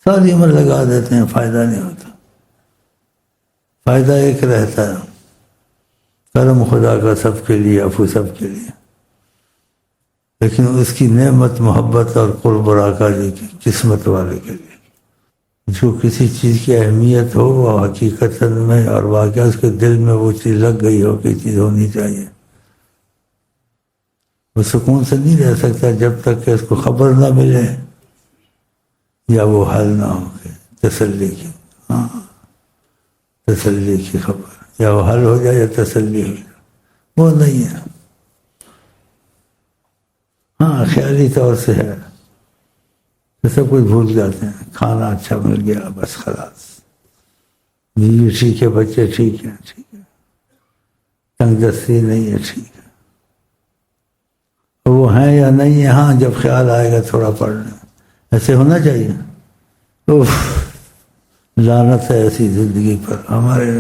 ساری عمر لگا دیتے ہیں، فائدہ نہیں ہوتا۔ فائدہ ایک رہتا ہے، کرم خدا کا سب کے لیے، عفو سب کے لیے، لیکن اس کی نعمت، محبت اور قرب اور آقا جی کی قسمت والے کے لیے۔ جو کسی چیز کی اہمیت ہو وہ حقیقت میں اور واقعہ اس کے دل میں وہ چیز لگ گئی ہو کہ چیز ہونی چاہیے، وہ سکون سے نہیں رہ سکتا جب تک کہ اس کو خبر نہ ملے یا وہ حل نہ ہو کہ تسلی کی، ہاں تسلی کی خبر، یا وہ حل ہو جائے یا تسلی ہو جائے، وہ نہیں ہے۔ ہاں خیالی طور سے ہے، سب کچھ بھول جاتے ہیں، کھانا اچھا مل گیا بس خلاص، بیوی ٹھیک ہے، بچے ٹھیک ہیں، ٹھیک ہے، تنگ دستی نہیں ہے، ٹھیک ہے، وہ ہیں یا نہیں ہے، ہاں جب خیال آئے گا تھوڑا پڑھ لیں، ایسے ہونا چاہیے۔ اوف، لعنت ہے ایسی زندگی پر، ہمارے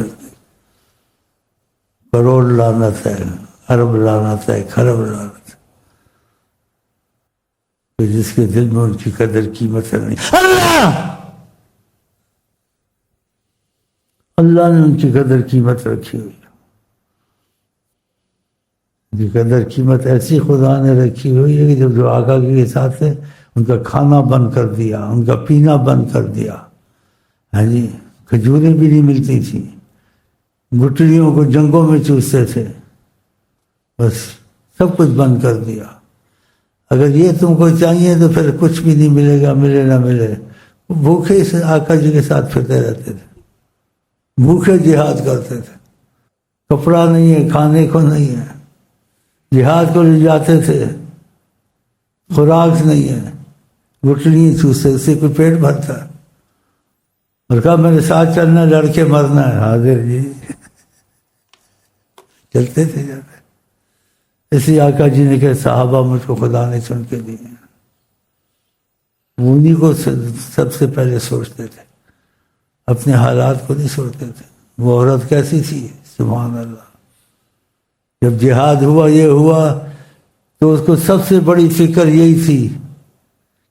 کروڑ لعنت ہے، ارب لعنت ہے، کھرب لعنت ہے، جس کے دل میں ان کی قدر قیمت نہیں۔ اللہ نے ان کی قدر قیمت رکھی ہوئی، ان کی قدر قیمت ایسی خدا نے رکھی ہوئی ہے کہ جب جو آقا کے ساتھ ہے ان کا کھانا بند کر دیا، ان کا پینا بند کر دیا، ہاں جی، کھجوریں بھی نہیں ملتی تھیں، گٹلیوں کو جنگوں میں چوستے تھے، بس سب کچھ بند کر دیا۔ اگر یہ تم کو چاہیے تو پھر کچھ بھی نہیں ملے گا، ملے نہ ملے، بھوکے سے آقا جی کے ساتھ پھرتے رہتے تھے، بھوکے جہاد کرتے تھے، کپڑا نہیں ہے، کھانے کو نہیں ہے، جہاد کو لے جاتے تھے، خوراک نہیں ہے، گٹلی چوستے، اس سے کوئی پیٹ بھرتا ہے، اور کہا میرے ساتھ چلنا، لڑ کے مرنا ہے، حاضر جی، چلتے تھے جاتے۔ اسی آقا جی نے کہا صحابہ مجھ کو خدا نے چن کے دیے، انہیں کو سب سے پہلے سوچتے تھے، اپنے حالات کو نہیں سوچتے تھے۔ وہ عورت کیسی تھی، سبحان اللہ، جب جہاد ہوا، یہ ہوا، تو اس کو سب سے بڑی فکر یہی تھی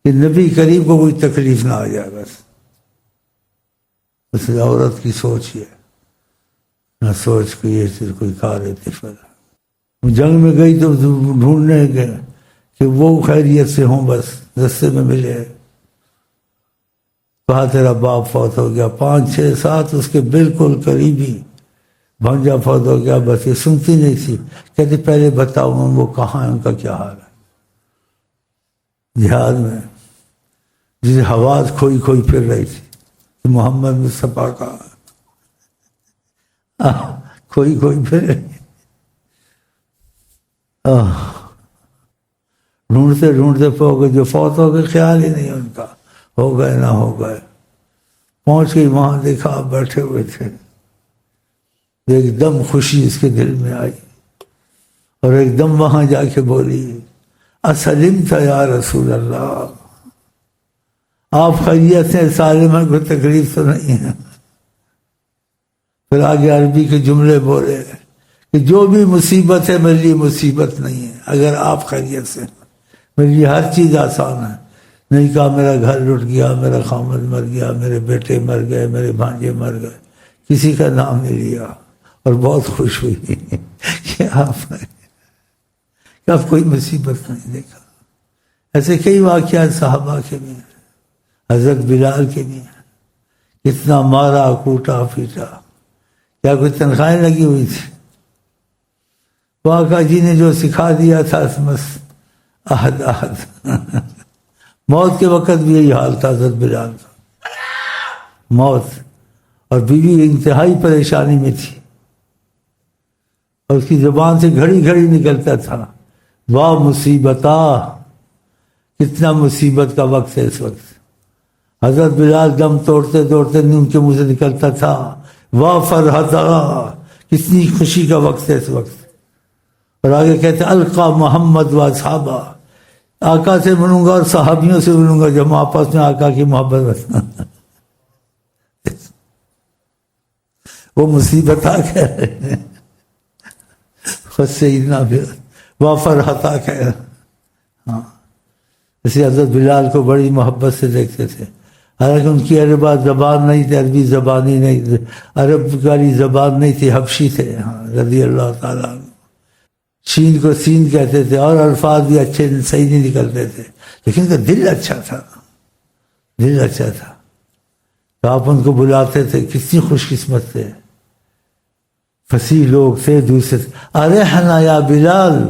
کہ نبی کریم کو کوئی تکلیف نہ آ جائے، بس عورت کی سوچ یہ، نہ سوچ کو یہ چیز کوئی کار اتفاق۔ جنگ میں گئی تو ڈھونڈنے گئے کہ وہ خیریت سے ہوں، بس رستے میں ملے، کہا تیرا باپ فوت ہو گیا، 5 6 7 اس کے بالکل قریبی بھانجا فوت ہو گیا، بس یہ سنتی نہیں تھی، کہتے پہلے بتاؤ وہ کہاں ہے، ان کا کیا حال ہے۔ جہاد میں جسے حواس کھوئی کھوئی پھر رہی تھی کہ محمد مصطفیٰ کا کھوئی کھوئی پھر رہی، ڈھونڈتے ڈھونڈتے جو فوت ہو گئے، خیال ہی نہیں ان کا ہو گئے نہ ہو گئے۔ پہنچ گئی، وہاں دیکھا آپ بیٹھے ہوئے تھے، ایک دم خوشی اس کے دل میں آئی، اور ایک دم وہاں جا کے بولی اسلمت یا رسول اللہ، آپ خیریت سے سالم ہیں، کوئی تکلیف تو نہیں ہے۔ پھر آگے عربی کے جملے بولے کہ جو بھی مصیبت ہے میرے لیے مصیبت نہیں ہے، اگر آپ خیریت سے، میرے لیے ہر چیز آسان ہے۔ نہیں کہا میرا گھر لٹ گیا، میرا خامد مر گیا، میرے بیٹے مر گئے، میرے بھانجے مر گئے، کسی کا نام نہیں لیا، اور بہت خوش ہوئی کہ آپ کوئی مصیبت نہیں دیکھا۔ ایسے کئی واقعات صحابہ کے بھی ہیں، حضرت بلال کے بھی ہیں، کتنا مارا کوٹا پیٹا، کیا کوئی تنخواہیں لگی ہوئی تھی؟ آقا جی نے جو سکھا دیا تھا، بس احد احد۔ موت کے وقت بھی یہی حال تھا حضرت بلال کا، موت، اور بیوی انتہائی پریشانی میں تھی، اور اس کی زبان سے گھڑی گھڑی نکلتا تھا واہ مصیبتا، کتنا مصیبت کا وقت ہے اس وقت۔ حضرت بلال دم توڑتے توڑتے ان کے منہ سے نکلتا تھا واہ فرحتا، کتنی خوشی کا وقت ہے اس وقت۔ اور آگے کہتے القا محمد و صحابہ، آقا سے ملوں گا اور صحابیوں سے ملوں گا جب آپس میں آقا کی محبت رکھنا۔ وہ مصیبت آ کہہ رہے ہیں، خود سے اتنا بھی واہ فرحتا کہہ رہے، ہاں، اسی حضرت بلال کو بڑی محبت سے دیکھتے تھے۔ حالانکہ ان کی عربہ زبان نہیں تھی، عربی زبان ہی نہیں تھی، عرب والی زبان نہیں تھی، حبشی تھے رضی اللہ تعالیٰ عنہ۔ شین کو سین کہتے تھے اور الفاظ بھی اچھے صحیح نہیں نکلتے تھے، لیکن ان کا دل اچھا تھا، دل اچھا تھا، تو آپ ان کو بلاتے تھے، کتنی خوش قسمت تھے، فصیح لوگ تھے۔ دوسرے ارحنا یا بلال،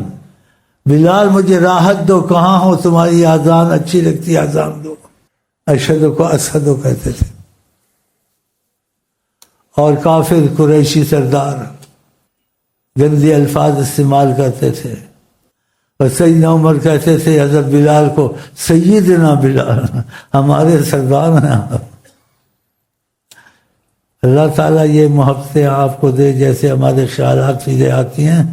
بلال مجھے راحت دو، کہاں ہو، تمہاری اذان اچھی لگتی ہے، اذان دو۔ اشہد کو اسد کہتے تھے۔ اور کافر قریشی سردار گندے الفاظ استعمال کرتے تھے، اور سیدنا عمر کہتے تھے حضرت بلال کو سیدنا بلال، ہمارے سردار ہیں آپ۔ اللہ تعالیٰ یہ محبتیں آپ کو دے، جیسے ہمارے خیالات چیزیں آتی ہیں،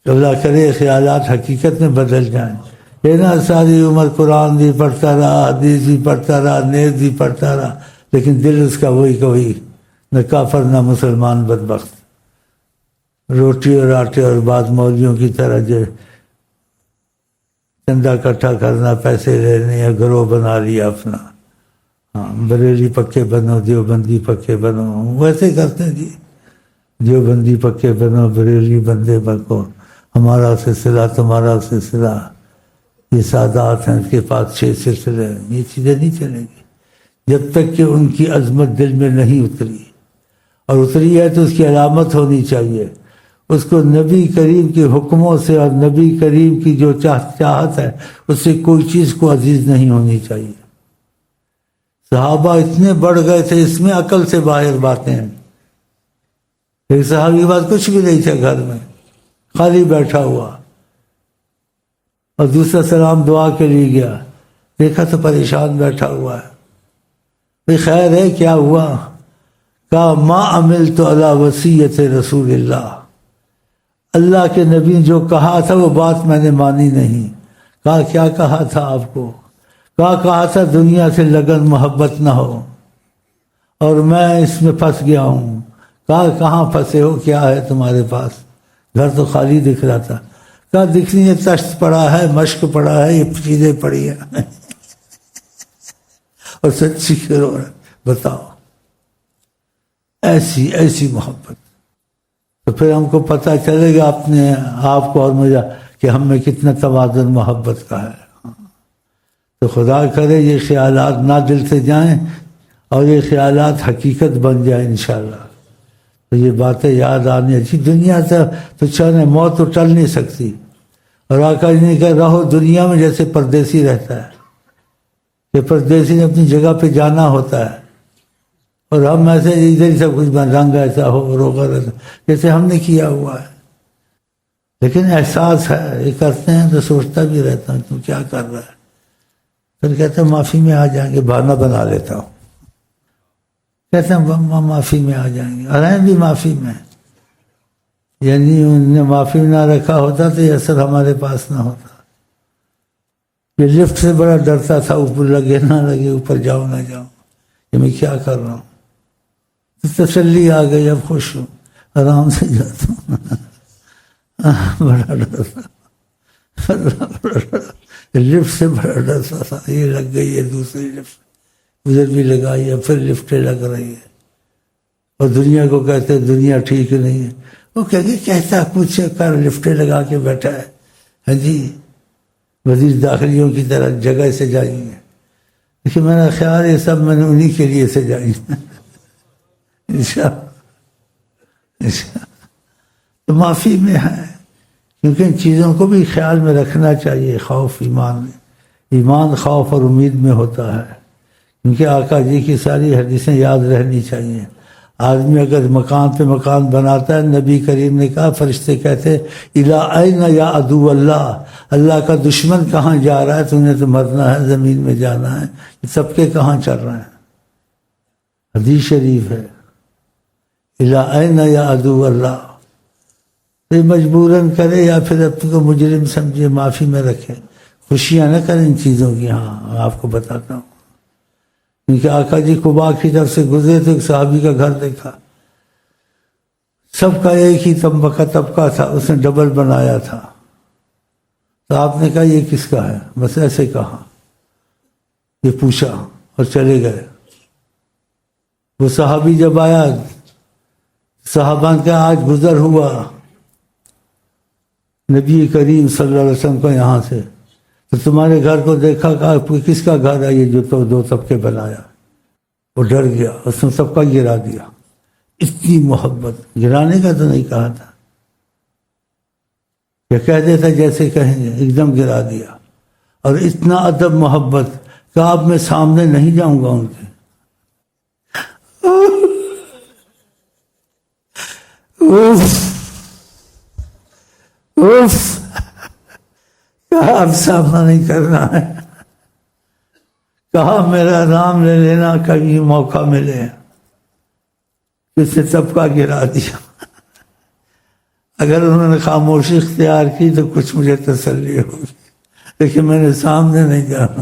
اللہ کرے خیالات حقیقت میں بدل جائیں۔ یہ نا ساری عمر قرآن بھی پڑھتا رہا، حدیث بھی پڑھتا رہا، نیز بھی پڑھتا رہا، لیکن دل اس کا وہی کا وہی، نہ کافر نہ مسلمان، بدبخت، روٹی اور آٹے اور بعض مولویوں کی طرح جو چندہ اکٹھا کرنا، پیسے لینے، یا گروہ بنا لیا اپنا، ہاں بریلی پکے بنو، دیوبندی پکے بنو، ویسے کرتے ہیں جی، دیوبندی پکے بنو، بریلی بندے بنو، ہمارا سلسلہ تمہارا سلسلہ، یہ سادات ہیں، اس کے پاس 6 سلسلے ہیں، یہ چیزیں نہیں چلیں گی جب تک کہ ان کی عظمت دل میں نہیں اتری، اور اتری ہے تو اس کی علامت ہونی چاہیے، اس کو نبی کریم کے حکموں سے اور نبی کریم کی جو چاہت ہے اس سے کوئی چیز کو عزیز نہیں ہونی چاہیے۔ صحابہ اتنے بڑھ گئے تھے، اس میں عقل سے باہر باتیں ہیں۔ ایک صحابی کے پاس کچھ بھی نہیں تھا گھر میں، خالی بیٹھا ہوا، اور دوسرا سلام دعا کے لیے گیا، دیکھا تو پریشان بیٹھا ہوا ہے، بھئی خیر ہے، کیا ہوا؟ کہا ما عملت علی وصیت رسول اللہ، اللہ کے نبی نے جو کہا تھا وہ بات میں نے مانی نہیں۔ کہا کیا کہا تھا آپ کو؟ کہا تھا دنیا سے لگن محبت نہ ہو، اور میں اس میں پھنس گیا ہوں۔ کہا کہاں پھنسے ہو، کیا ہے تمہارے پاس؟ گھر تو خالی دکھ رہا تھا۔ کہا دکھنی ہے، تشت پڑا ہے، مشق پڑا ہے، یہ چیزیں پڑی ہیں اور سچی کرو، بتاؤ ایسی محبت، تو پھر ہم کو پتہ چلے گا اپنے آپ کو اور مجھے کہ ہم میں کتنا توازن محبت کا ہے۔ تو خدا کرے یہ خیالات نہ دل سے جائیں اور یہ خیالات حقیقت بن جائیں انشاءاللہ۔ تو یہ باتیں یاد آنی اچھی، دنیا سے تو چاہے موت تو ٹل نہیں سکتی، اور آقا جی نے کہا رہو دنیا میں جیسے پردیسی رہتا ہے، کہ پردیسی نے اپنی جگہ پہ جانا ہوتا ہے، اور ہم ایسے ادھر ہی سب کچھ رنگ ایسا ہو، روغہ ایسا، جیسے ہم نے کیا ہوا ہے، لیکن احساس ہے، یہ کرتے ہیں تو سوچتا بھی رہتا ہوں تو کیا کر رہا ہے، پھر کہتے ہیں معافی میں آ جائیں گے، بہانہ بنا لیتا ہوں، کہتے ہیں معافی میں آ جائیں گے، اور ہیں بھی معافی میں، یعنی ان نے معافی نہ رکھا ہوتا تو یہ اثر ہمارے پاس نہ ہوتا۔ یہ لفٹ سے بڑا ڈرتا تھا، اوپر لگے نہ لگے، اوپر جاؤ نہ جاؤ، یہ میں کیا کر رہا ہوں، تسلی آ گئی، اب خوش ہوں، آرام سے جاتا ہوں۔ بڑا ڈر تھا، لفٹ سے بڑا ڈرتا تھا، یہ لگ گئی ہے دوسری لفٹ، ادھر بھی لگائی ہے، پھر لفٹیں لگ رہی ہے، اور دنیا کو کہتے ہیں دنیا ٹھیک نہیں ہے، وہ کہ کہتا کچھ کر لفٹیں لگا کے بیٹھا ہے، ہاں جی وزیر داخلیوں کی طرح جگہ سے جائیں گے، لیکن میرا خیال یہ سب میں نے انہی کے لیے سے جائیں گے تو معافی میں ہے، کیونکہ ان چیزوں کو بھی خیال میں رکھنا چاہیے۔ خوف ایمان خوف اور امید میں ہوتا ہے، کیونکہ آقا جی کی ساری حدیثیں یاد رہنی چاہیے۔ آدمی اگر مکان پہ مکان بناتا ہے، نبی کریم نے کہا فرشتے کہتے الی این یا عدو اللہ، اللہ کا دشمن کہاں جا رہا ہے، تو انہیں تو مرنا ہے، زمین میں جانا ہے، سب کے کہاں چل رہے ہیں، حدیث شریف ہے الی این یا عدو اللہ۔ یہ مجبوراً کرے یا پھر اپنے کو مجرم سمجھے، معافی میں رکھے، خوشیاں نہ کریں ان چیزوں کی۔ ہاں آپ کو بتاتا ہوں، کیونکہ آقا جی قباء کی طرف سے گزرے تو ایک صحابی کا گھر دیکھا، سب کا ایک ہی طبقہ تھا، اس نے ڈبل بنایا تھا، تو آپ نے کہا یہ کس کا ہے؟ بس ایسے کہا، یہ پوچھا، اور چلے گئے. وہ صحابی جب آیا صحابہ کا آج گزر ہوا نبی کریم صلی اللہ علیہ وسلم کو یہاں سے، تو تمہارے گھر کو دیکھا کہ کس کا گھر ہے یہ جو تو دو طبقے بنایا. وہ ڈر گیا، اس نے سب کا گرا دیا. اتنی محبت، گرانے کا تو نہیں کہا تھا، یہ کہہ دیتا جیسے کہیں گے، ایک دم گرا دیا. اور اتنا ادب محبت کہ اب میں سامنے نہیں جاؤں گا ان کے. کہا اب سامنا نہیں کرنا ہے. کہا میرا نام لے لینا کبھی موقع ملے. کس نے سب کا گرا دیا. اگر انہوں نے خاموشی اختیار کی تو کچھ مجھے تسلی ہوگی، لیکن میں نے سامنے نہیں جانا.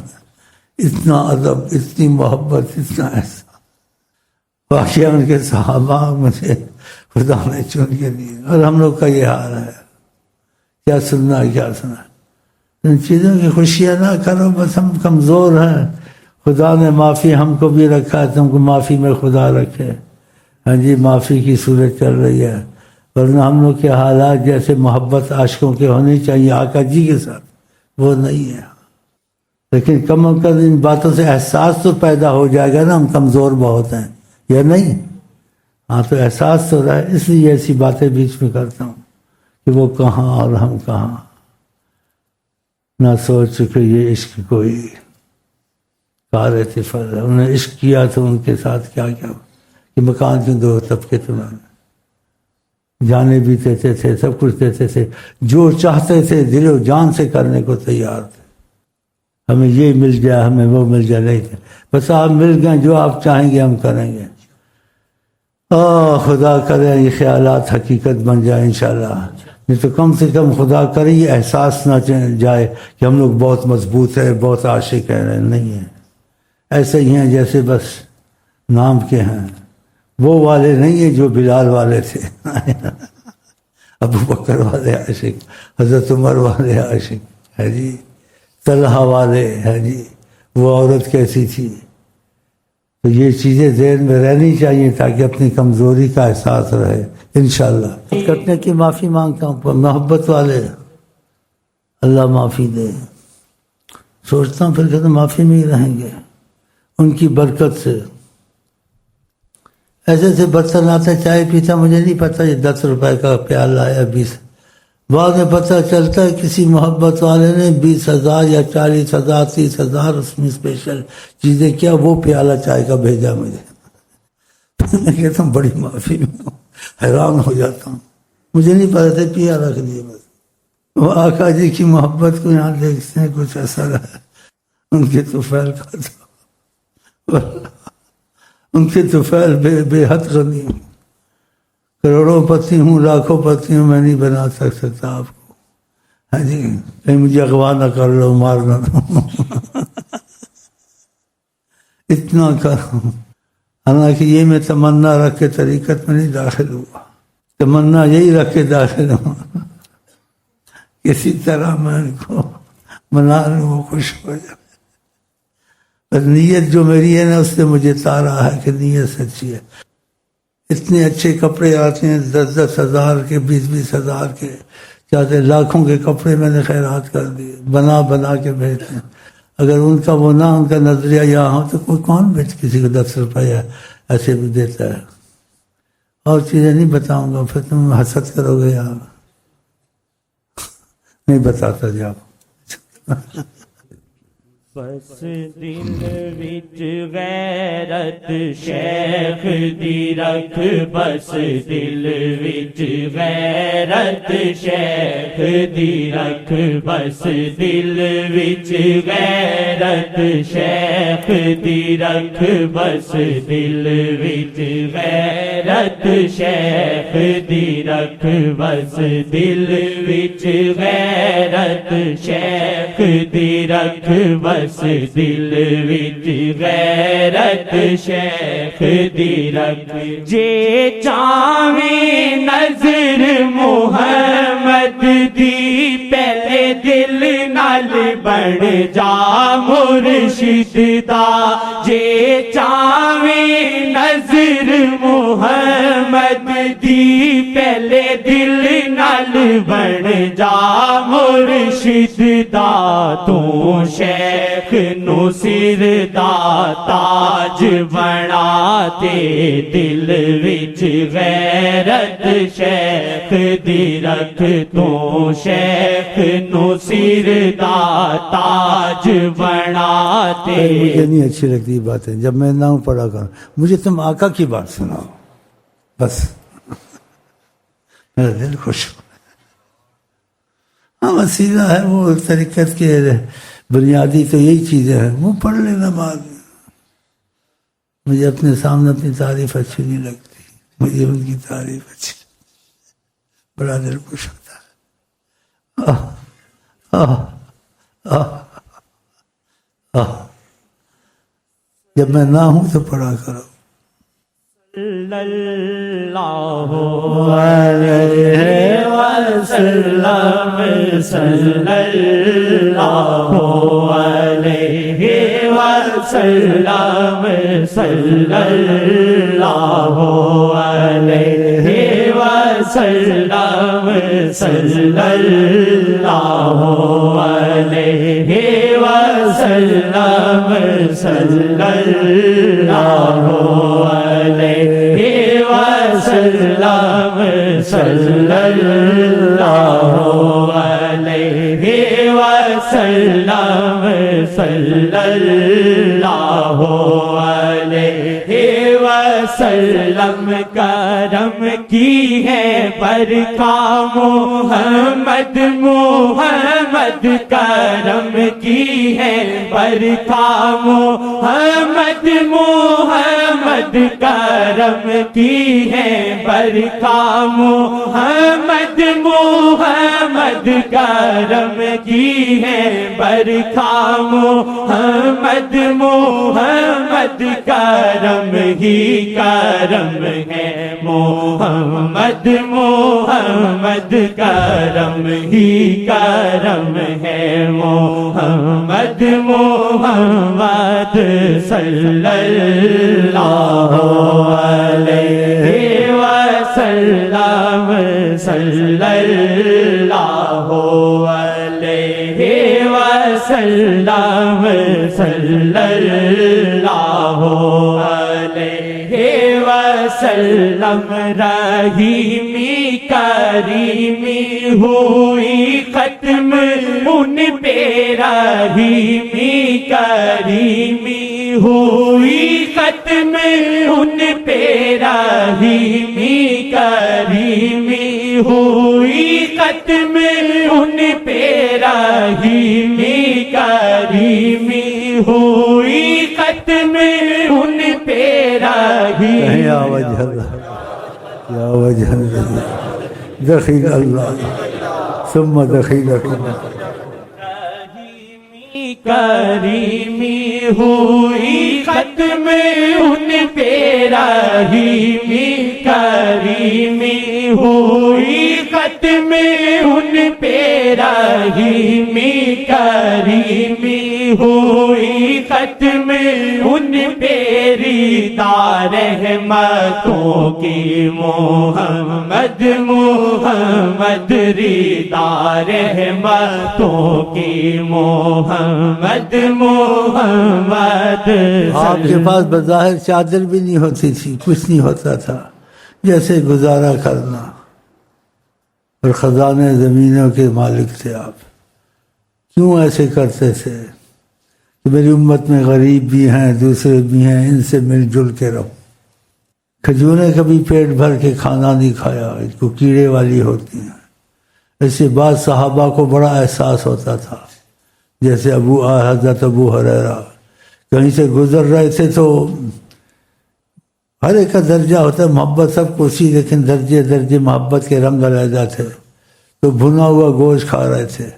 اتنا ادب، اتنی محبت، اتنا ایسا. واقعہ ان کے صحابہ مجھے خدا نے چن کے دیے، اور ہم لوگ کا یہ حال ہے. کیا سننا کیا سنا، ان چیزوں کی خوشیاں نہ کرو، بس ہم کمزور ہیں. خدا نے معافی ہم کو بھی رکھا ہے، تم کو معافی میں خدا رکھے. ہاں جی، معافی کی صورت چل رہی ہے، ورنہ ہم لوگ کے حالات جیسے محبت عاشقوں کے ہونی چاہیے آقا جی کے ساتھ وہ نہیں ہے. لیکن کم از کم ان باتوں سے احساس تو پیدا ہو جائے گا نا، ہم کمزور بہت ہیں یا نہیں. ہاں تو احساس تو رہا ہے، اس لیے ایسی باتیں بیچ میں کرتا ہوں کہ وہ کہاں اور ہم کہاں. نہ سوچ چکے یہ عشق کوئی کار طفل. انہوں نے عشق کیا تو ان کے ساتھ کیا کیا کہ مکان کے دو طبقے تمہیں جانے بھی دیتے تھے، سب کچھ دیتے تھے، جو چاہتے تھے دل و جان سے کرنے کو تیار تھے. ہمیں یہ مل جائے، ہمیں وہ مل جائے، نہیں تھے بس آپ مل گئے، جو آپ چاہیں گے ہم کریں گے. خدا کرے یہ خیالات حقیقت بن جائے انشاءاللہ. نہیں تو کم سے کم خدا کرے یہ احساس نہ جائے کہ ہم لوگ بہت مضبوط ہیں، بہت عاشق ہیں. نہیں ہیں، ایسے ہی ہیں جیسے بس نام کے ہیں. وہ والے نہیں ہیں جو بلال والے تھے، ابو بکر والے عاشق، حضرت عمر والے عاشق ہے جی، طلحہ والے ہے جی. وہ عورت کیسی تھی. تو یہ چیزیں ذہن میں رہنی چاہیے تاکہ اپنی کمزوری کا احساس رہے انشاءاللہ. کرنے کی معافی مانگتا ہوں، محبت والے اللہ معافی دے. سوچتا ہوں پھر کہ تو معافی میں ہی رہیں گے ان کی برکت سے. ایسے سے برتن آتا چائے پیتا، مجھے نہیں پتہ یہ 10 روپے کا پیالہ ہے 20. بعد میں پتہ چلتا ہے کسی محبت والے نے 20,000 یا 40,000 30,000 اس میں اسپیشل چیزیں کیا، وہ پیالہ چائے کا بھیجا مجھے. میں کہتا ہوں بڑی معافی میں ہوں، حیران ہو جاتا ہوں، مجھے نہیں پتا تھا، پیا رکھ دیا بس. وہ آقا جی کی محبت کو یہاں دیکھتے ہیں، کچھ ایسا رہا ان کے طفیل کا تھا. ان کے طفیل بے حد غنی ہوں، کروڑوں پتی ہوں، لاکھوں پتی ہوں، میں نہیں بنا سکتا آپ کو. ہاں جی، کہیں مجھے اغوا نہ کر لو، مار نہ دو. اتنا کروں. حالانکہ یہ میں تمنا رکھ کے طریقت میں نہیں داخل ہوا، تمنا یہی رکھ کے داخل ہوں کسی طرح میں ان کو منا لوں، وہ خوش ہو جائے. بس نیت جو میری ہے نا، اس سے مجھے تارا ہے کہ نیت سچی ہے. اتنے اچھے کپڑے آتے ہیں 10-10 ہزار کے، 20-20 ہزار کے، چاہتے لاکھوں کے کپڑے میں نے خیرات کر دیے، بنا کے بھیجتے ہیں. اگر ان کا وہ نہ، ان کا نظریہ یہاں ہو تو کوئی کون کسی کو 10 روپیہ ایسے بھی دیتا ہے. اور چیزیں نہیں بتاؤں گا، پھر تم حسد کرو گے یار. نہیں بتاتا جاؤ. بس دل وچ غیرت شیخ دی رکھ، بس دل وچ غیرت شیخ دی رکھ، بس دل وچ غیرت شیخ دی رکھ، بس دل وچ غیرت شیخ دی رکھ، بس دل وچ غیرت شیخ دی رکھ، بس بس دل وچ غیرت شیخ دی رکھ جے چاویں نظر محمد دی پہلے دل نال بن جا مرشد دا جے چاویں نظر محمد دی پہلے دل نال بن جا مرشد دا تو شیخ نو سر دا تاج بنا تے دل وچ غیرت شیخ دی رکھ تو شیخ نو سر دا تاج بنا تے مجھے نہیں اچھی لگتی باتیں جب میں نہ پڑھا کروں مجھے تم آقا کی بات سناؤ بس میرا دل خوش ہو ہاں وسیلہ ہے وہ طریقت کے بنیادی تو یہی چیزیں ہیں وہ پڑھ لینا بعد میں مجھے اپنے سامنے اپنی تعریف اچھی نہیں لگتی مجھے ان کی تعریف اچھی بڑا دل خوش ہوتا ہے جب میں نہ ہوں تو پڑھا کرو صلی اللہ علیہ وسلم صلی اللہ علیہ وسلم صلی اللہ علیہ وسلم صلی اللہ علیہ وسلم صلی اللہ علیہ وسلم صلی اللہ علیہ وسلم صلی اللہ علیہ وسلم کرم کی ہے برکا محمد محمد کرم کی ہے برکا محمد محمد کرم کی ہے برکا محمد محمد کرم کی ہے برکا محمد محمد کرم ہی کرم ہے محمد محمد کرم ہی کرم ہے محمد محمد صلی اللہ علیہ وسلم صلی اللہ علیہ وسلم صلی اللہ علیہ وسلم رحیمی کریمی ہوئی ختم ان پہ رحیمی کریمی ہوئی ختم ان پہ رحیمی کریمی ہوئی ختم ان پہ رحیمی کریمی ہوئی ختم ان پہ رحیمی یا وجہ اللہ یا وجہ اللہ دخیل اللہ ثم دخیل اللہ کریمی ہوئی ختم ان پہ رحیمی کریمی ہوئی ختم ان پہ رحیمی کریمی ہوئی ختم ان پہ رضا رحمتوں کی محمد محمد رضا رحمتوں کی محمد محمد آپ کے پاس بظاہر چادر بھی نہیں ہوتی تھی کچھ نہیں ہوتا تھا جیسے گزارا کرنا اور خزانے زمینوں کے مالک تھے آپ کیوں ایسے کرتے تھے کہ میری امت میں غریب بھی ہیں دوسرے بھی ہیں ان سے مل جل کے رہو کھجوریں کبھی پیٹ بھر کے کھانا نہیں کھایا ان کو کیڑے والی ہوتی ہیں ایسے بعض صحابہ کو بڑا احساس ہوتا تھا جیسے حضرت ابو ہریرہ کہیں سے گزر رہے تھے تو ہر ایک کا درجہ ہوتا ہے محبت سب کو اسی لیکن درجے درجے محبت کے رنگ علیحدہ تھے تو بھنا ہوا گوشت کھا رہے تھے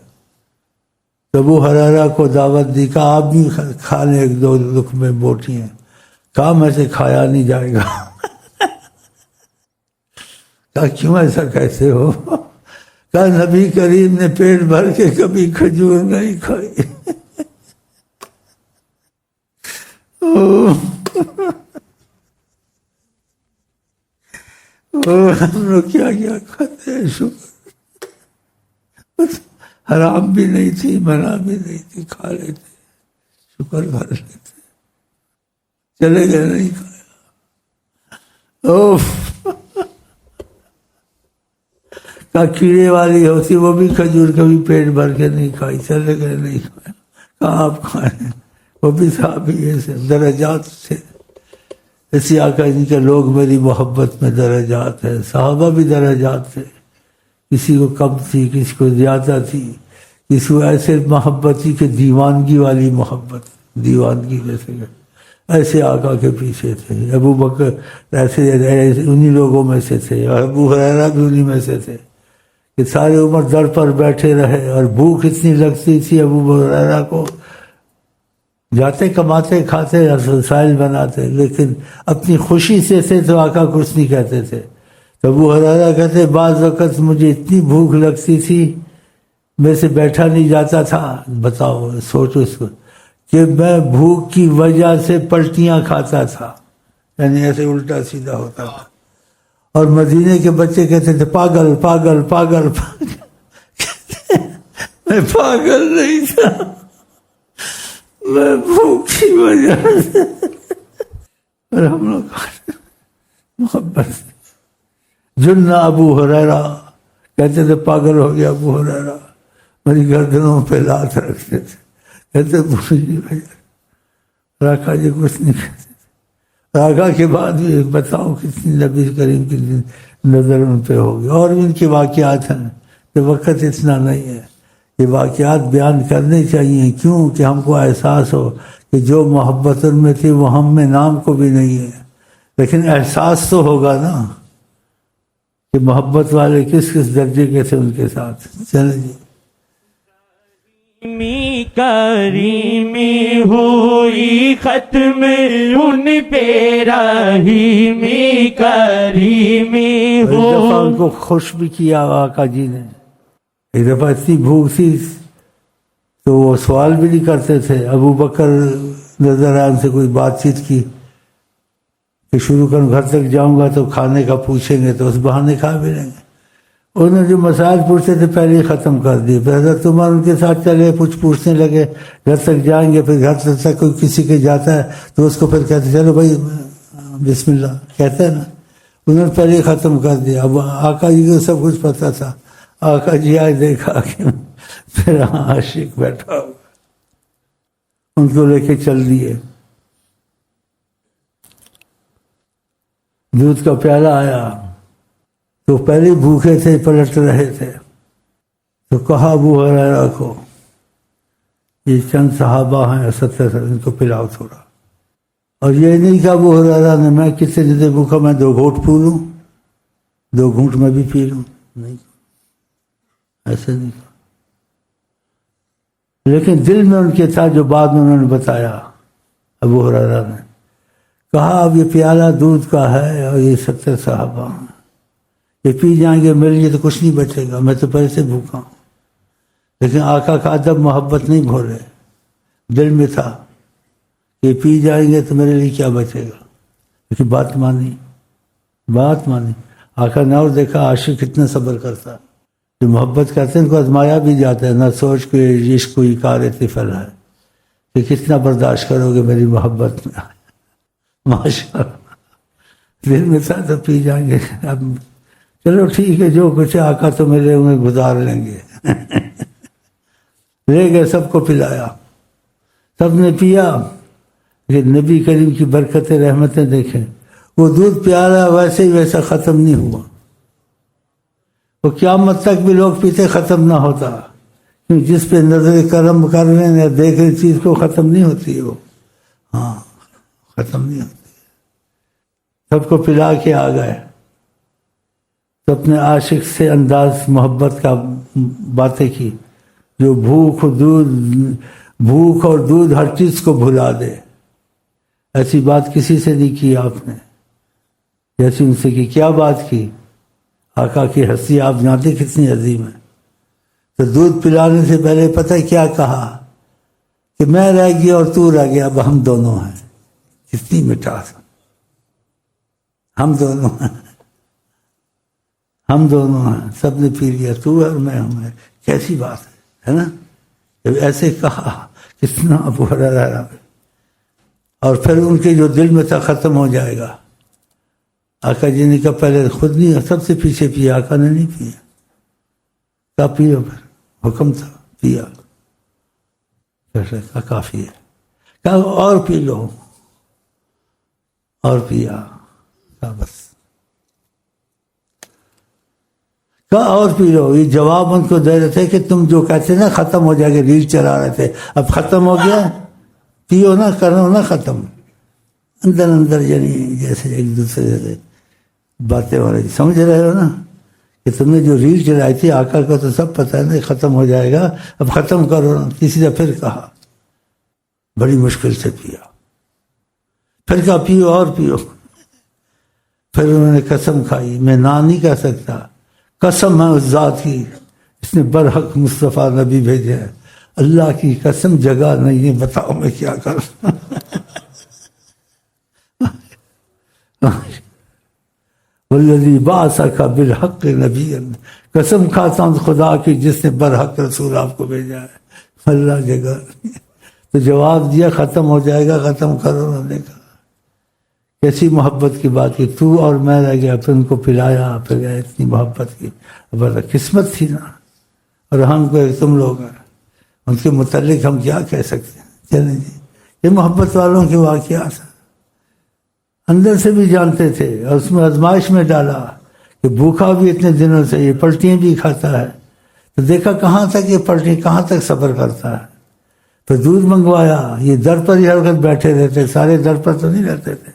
تو ابو ہریرہ کو دعوت دی، کہا آپ بھی کھا لیں ایک دو لقمے بوٹیاں، کہا میں سے کھایا نہیں جائے گا۔ کہا کیوں ایسا کیسے ہو؟ کہا نبی کریم نے پیٹ بھر کے کبھی کھجور نہیں کھائی۔ ہم لوگ کیا کیا کھاتے ہیں، شکر، حرام بھی نہیں تھی منع بھی نہیں تھی، کھا لیتے، شکر کر لیتے، چلے گئے نہیں کھایا۔ کہا کیڑے والی ہوتی وہ بھی کھجور کبھی پیٹ بھر کے نہیں کھائی، چلے گئے نہیں کھایا۔ کہا آپ کھائیں، وہ بھی صحابی ایسے درجات تھے، اسی آقا جی کے لوگ میری محبت میں درجات ہے، صحابہ بھی درجات تھے، کسی کو کم تھی، کسی کو زیادہ تھی، کسی کو ایسے محبت تھی کہ دیوانگی والی محبت، دیوانگی جیسے ایسے آقا کے پیچھے تھے۔ ابو بکر ایسے انہی لوگوں میں سے تھے، اور ابو ہریرہ بھی انہی میں سے تھے کہ ساری عمر در پر بیٹھے رہے، اور بھوک اتنی لگتی تھی ابو ہریرہ کو، جاتے کماتے کھاتے رسائل بناتے، لیکن اپنی خوشی سے تھے تو آقا کچھ نہیں کہتے تھے۔ تو ابو ہریرہ کہتے بعض وقت مجھے اتنی بھوک لگتی تھی میں سے بیٹھا نہیں جاتا تھا، بتاؤ سوچو اس کو، کہ میں بھوک کی وجہ سے پلٹیاں کھاتا تھا، یعنی ایسے الٹا سیدھا ہوتا تھا، اور مدینے کے بچے کہتے تھے پاگل پاگل پاگل پاگل۔ میں پاگل نہیں تھا، میں بھوک کی وجہ سے، اور ہم لوگ محبت سے جن ابو ہریرہ کہتے تھے پاگل ہو گیا ابو ہریرہ، میری گردنوں پہ لات رکھتے تھے، کہتے بھوک کی وجہ، آقا جی کچھ نہیں کہتے تھے۔ آقا کے بعد بھی بتاؤ کتنی نبی کریم کی نظر ان پہ ہوگی، اور بھی ان کے واقعات ہیں کہ وقت اتنا نہیں ہے، یہ واقعات بیان کرنے چاہیے، کیوں کہ ہم کو احساس ہو کہ جو محبت ان میں تھی وہ ہم میں نام کو بھی نہیں ہے، لیکن احساس تو ہوگا نا کہ محبت والے کس کس درجے کے تھے ان کے ساتھ۔ چلیں جی، کریمی ہوئی ختم ان پہ رحیمی کریمی ایک دفعہ ان کو خوش بھی کیا آقا جی نے، ایک دفعہ اتنی بھوک تھی تو وہ سوال بھی نہیں کرتے تھے۔ ابو بکر نظر آئے، ان سے کوئی بات چیت کی کہ شروع کروں، گھر تک جاؤں گا تو کھانے کا پوچھیں گے تو اس بہانے کھا بھی لیں گے۔ انہوں نے جو مسائل پوچھتے تھے پہلے ہی ختم کر دیے، پھر حضرت عمر ان کے ساتھ چلے، کچھ پوچھنے لگے، گھر تک جائیں گے، پھر گھر تک کوئی کسی کے جاتا ہے تو اس کو پھر کہتے چلو بھائی بسم اللہ کہتے ہیں نا، انہوں نے پہلے ہی ختم کر دیا۔ اب آقا جی کو سب کچھ پتہ تھا، آقا جی آئے دیکھا کہ پھر عاشق بیٹھا ہوا، ان کو لے کے چل دیے۔ دودھ کا پیالہ آیا تو پہلے ہی بھوکے تھے، پلٹ رہے تھے، تو کہا ابو ہریرہ کو یہ چند صحابہ ہیں 70 ان کو پلاؤ تھوڑا، اور یہ نہیں کہ ابو ہریرہ نے میں کتنے دن بھوکا میں 2 گھونٹ پی لوں، 2 گھونٹ میں بھی پی لوں، نہیں ایسے نہیں کہا، لیکن دل میں ان کے تھا جو بعد میں انہوں نے بتایا۔ ابو ہریرہ نے کہا اب یہ پیالہ دودھ کا ہے اور یہ 70 صحابہ ہیں، یہ پی جائیں گے میرے لیے تو کچھ نہیں بچے گا، میں تو پہلے سے بھوکا ہوں۔ لیکن آقا کا ادب محبت نہیں بھولے، دل میں تھا کہ پی جائیں گے تو میرے لیے کیا بچے گا، لیکن بات مانی، بات مانی۔ آقا نے اور دیکھا عاشق کتنا صبر کرتا، جو محبت کرتے ہیں ان کو آزمایا بھی جاتا ہے، نہ سوچ کے عشق کوئی کار طفل ہے کہ کتنا برداشت کرو گے میری محبت میں، ماشاء اللہ دل میں تھا تو پی جائیں گے، اب چلو ٹھیک ہے جو کچھ آقا تو میرے انہیں گزار لیں گے۔ لے گئے، سب کو پلایا، سب نے پیا، کہ نبی کریم کی برکتیں رحمتیں دیکھیں، وہ دودھ پیارا ویسے ہی ویسا ختم نہیں ہوا، وہ قیامت تک بھی لوگ پیتے ختم نہ ہوتا، کیونکہ جس پہ نظر کرم کر رہے ہیں یا دیکھ رہی چیز کو ختم نہیں ہوتی، وہ ہاں ختم نہیں ہوتی۔ سب کو پلا کے آ گئے تو اپنے عاشق سے انداز محبت کا باتیں کی، جو بھوک اور دودھ ہر چیز کو بھلا دے. ایسی بات کسی سے نہیں کی آپ نے جیسی ان سے کی. کیا بات کی؟ آقا کی ہستی آپ جانتے کتنی عظیم ہے. تو دودھ پلانے سے پہلے پتہ کیا کہا کہ میں رہ گیا اور تو رہ گیا، اب ہم دونوں ہیں. کتنی مٹاس، ہم دونوں ہیں، ہم دونوں ہیں، سب نے پی لیا، تو اور میں ہوں. کیسی بات ہے نا. جب ایسے کہا کتنا ابو ہریرہ، اور پھر ان کے جو دل میں تھا ختم ہو جائے گا. آقا جی نے کہا پہلے خود نہیں، سب سے پیچھے پیا. آقا نے نہیں پیا. کہا پیو، پھر حکم تھا پیا. پھر کہا کافی ہے. کہا اور پی لو، اور پیا. کہا بس. کہا اور پی لو. یہ جواب ان کو دے رہے تھے کہ تم جو کہتے نا ختم ہو جائے گا، ریل چلا رہے تھے، اب ختم ہو گیا، پیو نا، کرو نا ختم. اندر اندر یعنی جیسے ایک دوسرے سے باتیں ہو رہی. سمجھ رہے ہو نا کہ تم نے جو ریل چلائی تھی، آقا کو تو سب پتہ ہے نا ختم ہو جائے گا، اب ختم کرو نا. کسی نے پھر کہا، بڑی مشکل سے پیا. پھر کہا پیو اور پیو. پھر انہوں نے قسم کھائی، میں نہ نہیں کہہ سکتا، قسم ہے اس ذات کی اس نے برحق مصطفیٰ نبی بھیجے ہیں، اللہ کی قسم جگہ نہیں ہے، بتاؤ میں کیا کروں. والذی بعثک بالحق نبیا، قسم کھاتا ہوں خدا کی جس نے برحق رسول آپ کو بھیجا ہے، اللہ جگہ. تو جواب دیا ختم ہو جائے گا، ختم کرو. انہوں نے کہا کیسی محبت کی بات کی. تو اور میں رہ گیا، پھر ان کو پلایا، پھر اتنی محبت کی. اب قسمت تھی نا. اور ہم کو تم لوگ ہیں، ان کے متعلق ہم کیا کہہ سکتے ہیں. چلیں جی، یہ محبت والوں کے واقعات ہیں. اندر سے بھی جانتے تھے، اور اس میں آزمائش میں ڈالا کہ بھوکا بھی اتنے دنوں سے، یہ پلٹیاں بھی کھاتا ہے. تو دیکھا کہاں تک یہ پلٹی، کہاں تک صبر کرتا ہے. پھر دودھ منگوایا. یہ در پر ہی ہر وقت بیٹھے رہتے، سارے در پر تو نہیں رہتے تھے.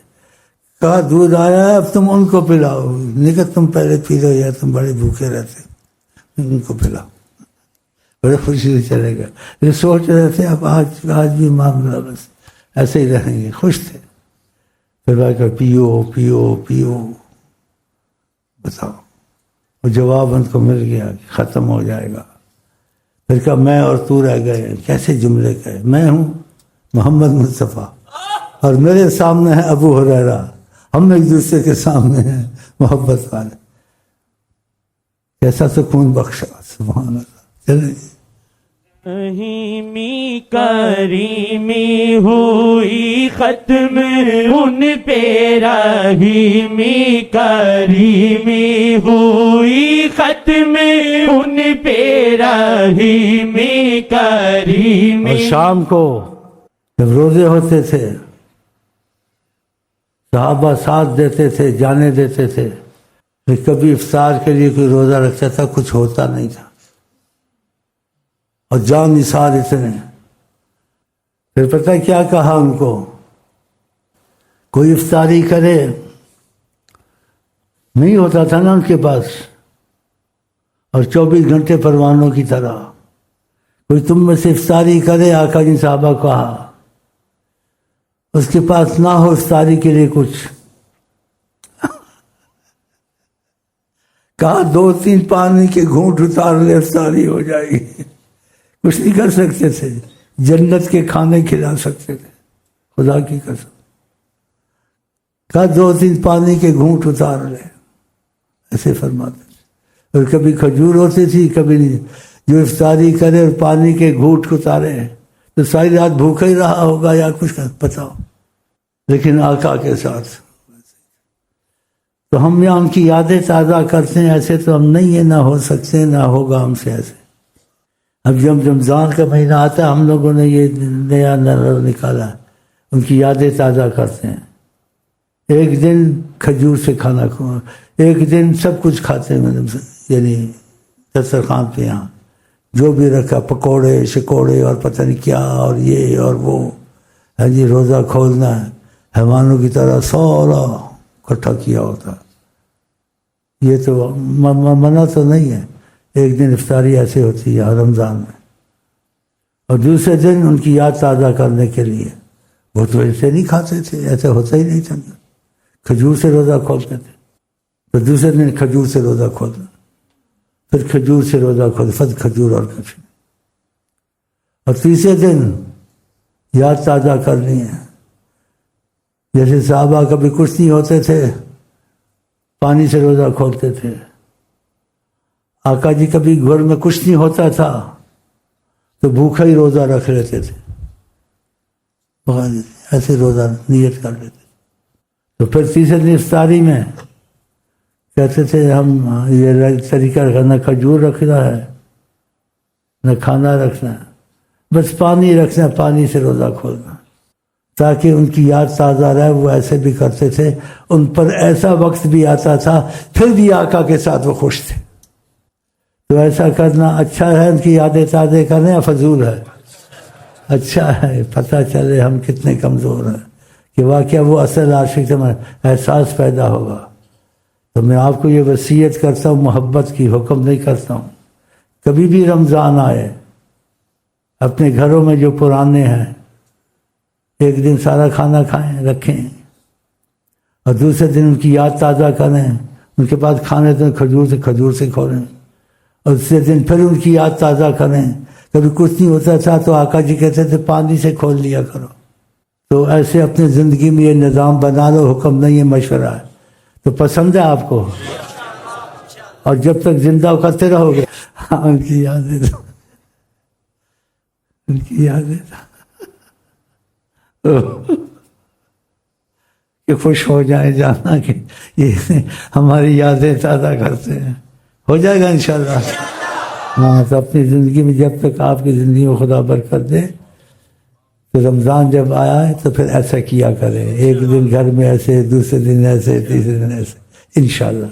کہا دودھ آیا ہے، اب تم ان کو پلاؤ. نہیں کہ تم پہلے پی لو، یا تم بڑے بھوکے رہتے، ان کو پلاؤ. بڑے خوشی سے چلے گئے. یہ سوچ رہے تھے اب آج بھی معاملہ بس ایسے ہی رہیں گے. خوش تھے. پھر بھائی کہ پیو پیو پیو. بتاؤ، وہ جواب ان کو مل گیا کہ ختم ہو جائے گا. پھر کہا میں اور تو رہ گئے. کیسے جملے کہے. میں ہوں محمد مصطفیٰ اور میرے سامنے ہے ابو ہریرہ، ہم ایک دوسرے کے سامنے ہیں محبت والے. کیسا سکون بخشا، سبحان اللہ. چلیں رحیمی کریمی ہوئی ختم ان پہ، رحیمی کریمی ہوئی ختم ان پہ، رحیمی کریمی. اور شام کو جب روزے ہوتے تھے، صحابہ ساتھ دیتے تھے، جانے دیتے تھے. کبھی افطار کے لیے کوئی روزہ رکھتا تھا، کچھ ہوتا نہیں تھا، اور جان نثار اتنے. پھر پتہ کیا کہا ان کو، کوئی افطاری کرے، نہیں ہوتا تھا نا ان کے پاس، اور 24 گھنٹے پروانوں کی طرح. کوئی تم میں سے افطاری کرے، آقا جی صحابہ کہا، اس کے پاس نہ ہو افطاری کے لیے کچھ. کہا 2-3 پانی کے گھونٹ اتار لے، افطاری ہو جائے گی. کچھ نہیں کر سکتے تھے، جنت کے کھانے کھلا سکتے تھے، خدا کی قسم. کہا 2-3 پانی کے گھونٹ اتار لے، ایسے فرماتے تھے. اور کبھی کھجور ہوتی تھی، کبھی نہیں. جو افطاری کرے اور پانی کے گھونٹ اتارے تو ساری رات بھوکا ہی رہا ہوگا یا کچھ بتاؤ. لیکن آقا کے ساتھ تو ہم یہاں ان کی یادیں تازہ کرتے ہیں. ایسے تو ہم نہیں ہے، نہ ہو سکتے، نہ ہوگا ہم سے ایسے. اب جب رمضان کا مہینہ آتا ہے، ہم لوگوں نے یہ نیا نکالا، ان کی یادیں تازہ کرتے ہیں. ایک دن کھجور سے کھانا کھاؤ، ایک دن سب کچھ کھاتے ہیں، یعنی دسترخوان پہ یہاں جو بھی رکھا، پکوڑے شکوڑے اور پتہ نہیں کیا، اور یہ اور وہ. ہاں جی، روزہ کھولنا ہے، حیوانوں کی طرح سورا اکٹھا کیا ہوتا. یہ تو منع تو نہیں ہے. ایک دن افطاری ایسے ہوتی ہے رمضان میں. اور دوسرے دن ان کی یاد تازہ کرنے کے لیے وہ تو ایسے نہیں کھاتے تھے، ایسے ہوتا ہی نہیں تھا، کھجور سے روزہ کھولتے تھے، تو دوسرے دن کھجور سے روزہ کھولنا، پھر کھجور سے روزہ کھول، فقط کھجور اور کچھ نہیں، اور تیسرے دن یاد تازہ کرنی ہے۔ جیسے صحابہ کبھی کچھ نہیں ہوتے تھے پانی سے روزہ کھولتے تھے، آقا جی کبھی گھر میں کچھ نہیں ہوتا تھا تو بھوکا ہی روزہ رکھ لیتے تھے، ایسے روزہ نیت کر لیتے تھے۔ تو پھر تیسرے دن افطاری میں کہتے تھے ہم یہ طریقہ رکھنا، نہ کھجور رکھنا ہے نہ کھانا رکھنا ہے، بس پانی رکھنا ہے، پانی سے روزہ کھولنا، تاکہ ان کی یاد تازہ رہے۔ وہ ایسے بھی کرتے تھے، ان پر ایسا وقت بھی آتا تھا پھر بھی آقا کے ساتھ وہ خوش تھے۔ تو ایسا کرنا اچھا ہے، ان کی یادیں تازہ کرنے یا فضول ہے؟ اچھا ہے، پتہ چلے ہم کتنے کمزور ہیں، کہ واقعہ وہ اصل عاشق سے احساس پیدا ہوگا۔ تو میں آپ کو یہ وصیت کرتا ہوں، محبت کی حکم نہیں کرتا ہوں، کبھی بھی رمضان آئے اپنے گھروں میں جو پرانے ہیں ایک دن سارا کھانا کھائیں رکھیں، اور دوسرے دن ان کی یاد تازہ کریں، ان کے پاس کھانے تو کھجور سے کھولیں، اور دوسرے دن پھر ان کی یاد تازہ کریں۔ کبھی کچھ نہیں ہوتا تھا تو آقا جی کہتے تھے پانی سے کھول لیا کرو۔ تو ایسے اپنی زندگی میں یہ نظام بنا لو، حکم نہیں ہے، مشورہ ہے۔ تو پسند ہے آپ کو؟ اور جب تک زندہ کرتے رہو گے ان کی یادیں، ان کی یادیں کہ خوش ہو جائیں، جانا کہ یہ ہماری یادیں تازہ کرتے ہیں، ہو جائے گا انشاءاللہ۔ ہاں، تو اپنی زندگی میں جب تک آپ کی زندگی میں خدا برکت دے، تو رمضان جب آیا ہے تو پھر ایسا کیا کرے، ایک دن گھر میں ایسے، دوسرے دن ایسے، تیسرے دن ایسے، انشاءاللہ۔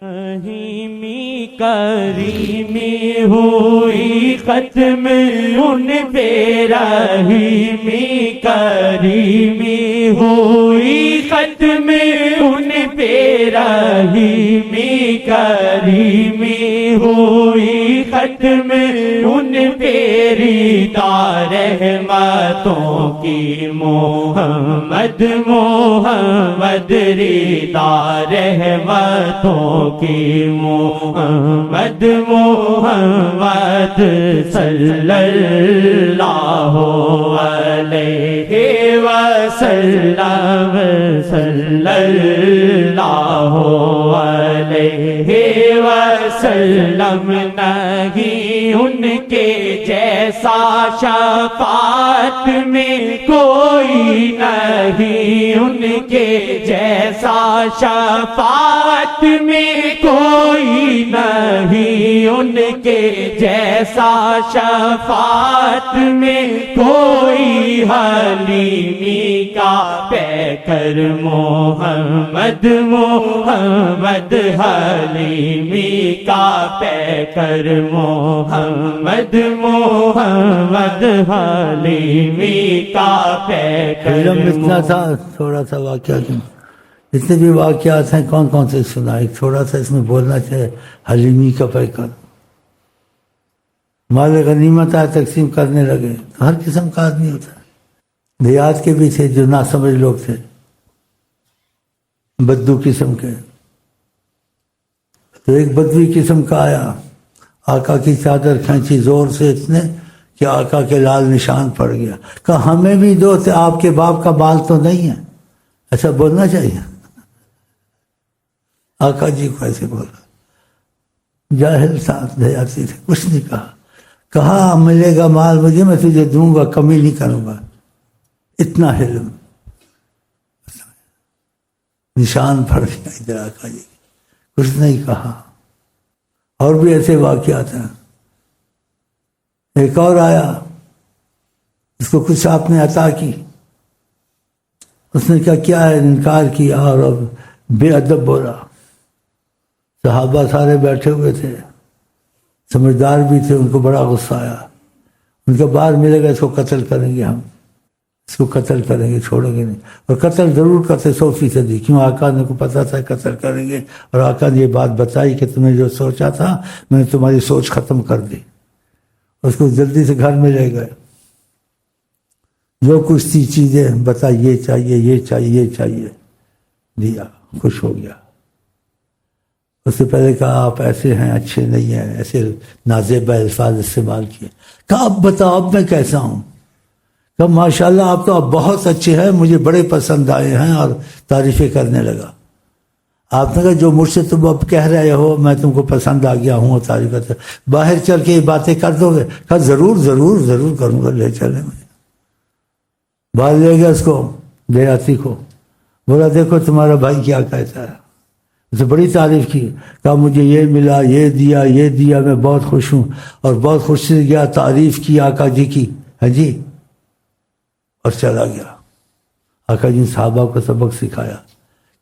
رحیمی کریمی ہوئی ختم ان پہ، رحیمی کریمی ہوئی ختم ان پہ، رحیمی کریمی ہوئی ختم ان پہ، ریتا رحمتوں کی محمد محمد، ریتا رحمتوں کی محمد محمد، صلی اللہ علیہ وسلم، صلی اللہ علیہ وسلم، نہیں ان کے جیسا شفاعت میں کوئی نہیں، ان کے جیسا شفاعت میں کوئی نہیں، ان کے جیسا شفاعت میں کوئی، حلیمی کا پیکر محمد محمد، حلیمی کا پیکر محمد محمد، حلیمی کا پیکر اتنا تھا، تھوڑا سا واقعہ جتنے بھی واقعات ہیں کون کون سے سنا، ایک تھوڑا سا اس میں بولنا چاہے، حلیمی کا پیکر، مال غنیمت آئے تقسیم کرنے لگے، ہر قسم کا آدمی ہوتا ہے، دیہات کے بھی تھے جو ناسمجھ لوگ تھے، بدو قسم کے، تو ایک بدوی قسم کا آیا، آقا کی چادر کھینچی زور سے اتنے کہ آقا کے لال نشان پڑ گیا، کہا ہمیں بھی دو، آپ کے باپ کا بال تو نہیں ہے، ایسا بولنا چاہیے، آقا جی کو ایسے بولا، جاہل ساتھ دیاتی تھے، کچھ نہیں کہا ملے گا مال مجھے، میں تجھے دوں گا، کمی نہیں کروں گا، اتنا علم، نشان پڑ گیا ادھر آقا جی، کچھ نہیں کہا۔ اور بھی ایسے واقعات ہیں، ایک اور آیا، اس کو کچھ آپ نے عطا کی، اس نے کیا ہے، انکار کیا اور بے ادب بولا، صحابہ سارے بیٹھے ہوئے تھے، سمجھدار بھی تھے، ان کو بڑا غصہ آیا، ان کو باہر ملے گا اس کو قتل کریں گے، ہم اس کو قتل کریں گے، چھوڑیں گے نہیں، اور قتل ضرور کرتے 100%، کیوں آقا نے کو پتا تھا قتل کریں گے، اور آقا نے یہ بات بتائی کہ تمہیں جو سوچا تھا میں نے تمہاری سوچ ختم کر دی، اس کو جلدی سے گھر میں لے گئے، جو کچھ تھی چیزیں بتا، یہ چاہیے یہ چاہیے یہ چاہیے، دیا، خوش ہو گیا۔ اس سے پہلے کہا آپ ایسے ہیں، اچھے نہیں ہیں، ایسے نازیبہ الفاظ استعمال کیے۔ کہا اب بتاؤ اب میں کیسا ہوں؟ کہا ماشاءاللہ آپ تو اب بہت اچھے ہیں، مجھے بڑے پسند آئے ہیں، اور تعریفیں کرنے لگا۔ آپ نے کہا جو مجھ سے تم اب کہہ رہے ہو میں تم کو پسند آ گیا ہوں، اور تعریف کرتے، باہر چل کے یہ باتیں کر دو گے؟ کہا ضرور ضرور ضرور کروں گا، لے چلے مجھے۔ باہر لے گیا اس کو، دیہاتی کو، بولا دیکھو تمہارا بھائی کیا کہتا ہے۔ اسے بڑی تعریف کی، کہا مجھے یہ ملا، یہ دیا، میں بہت خوش ہوں، اور بہت خوش سے گیا، تعریف کی آقا جی کی، ہاں جی، اور چلا گیا۔ آقا جی نے صحابہ کو سبق سکھایا۔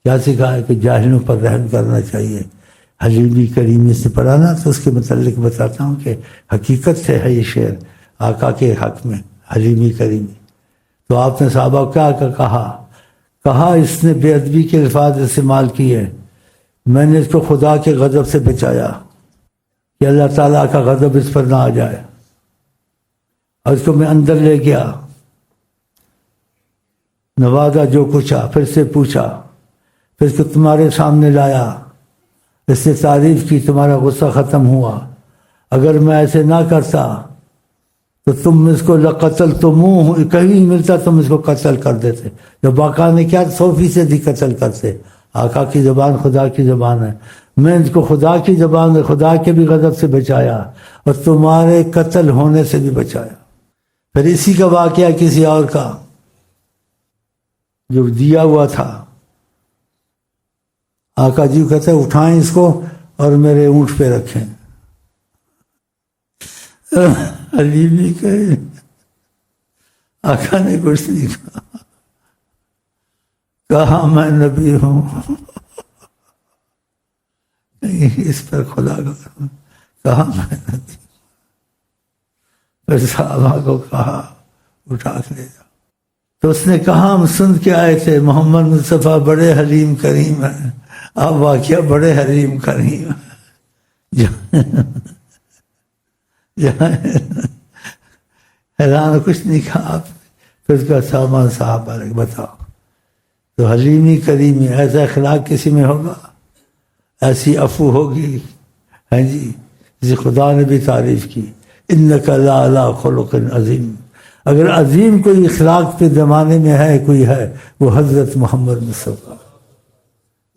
کیا سکھایا؟ کہ جاہلوں پر رحم کرنا چاہیے۔ حلیمی کریمی سے پڑھا نا، تو اس کے متعلق بتاتا ہوں کہ حقیقت سے ہے یہ شعر آقا کے حق میں، حلیمی کریمی۔ تو آپ نے صحابہ کو کیا کہا اس نے بے ادبی کے الفاظ استعمال کیے، میں نے اس کو خدا کے غضب سے بچایا کہ اللہ تعالیٰ کا غضب اس پر نہ آ جائے، اور اس کو میں اندر لے گیا، نوازا جو کچھ پھر سے پوچھا، پھر اس کو تمہارے سامنے لایا، اس سے تعریف کی، تمہارا غصہ ختم ہوا۔ اگر میں ایسے نہ کرتا تو تم اس کو لقتل تموہ، کہیں ملتا تم اس کو قتل کر دیتے۔ جب آقا نے کیا 100% ہی قتل کرتے۔ آقا کی زبان خدا کی زبان ہے، میں اس کو خدا کی زبان ہے، خدا کے بھی غضب سے بچایا، اور تمہارے قتل ہونے سے بھی بچایا۔ پھر اسی کا واقعہ کسی اور کا، جو دیا ہوا تھا، آقا جی کہتے ہیں اٹھائیں اس کو اور میرے اونٹ پہ رکھیں۔ حلیمی کہے آقا نے کچھ نہیں کہا میں نبی ہوں، اس پر خدا کا کہا میں نبی۔ پھر صحابہ کو کہا اٹھا کے لے جا۔ تو اس نے کہا ہم سن کے آئے تھے محمد مصطفیٰ بڑے حلیم کریم ہیں، آپ واقعہ بڑے حلیم کریم ہیں، جہاں حیران کچھ نہیں کہا آپ نے۔ پھر اس کا سامان صاحب علیہ بتاؤ، تو حلیمی کریمی ایسا اخلاق کسی میں ہوگا؟ ایسی عفو ہوگی؟ ہاں جی، جس خدا نے بھی تعریف کی، انک لعلی خلق عظیم۔ اگر عظیم کوئی اخلاق کے زمانے میں ہے، کوئی ہے، وہ حضرت محمد مصطفیٰ،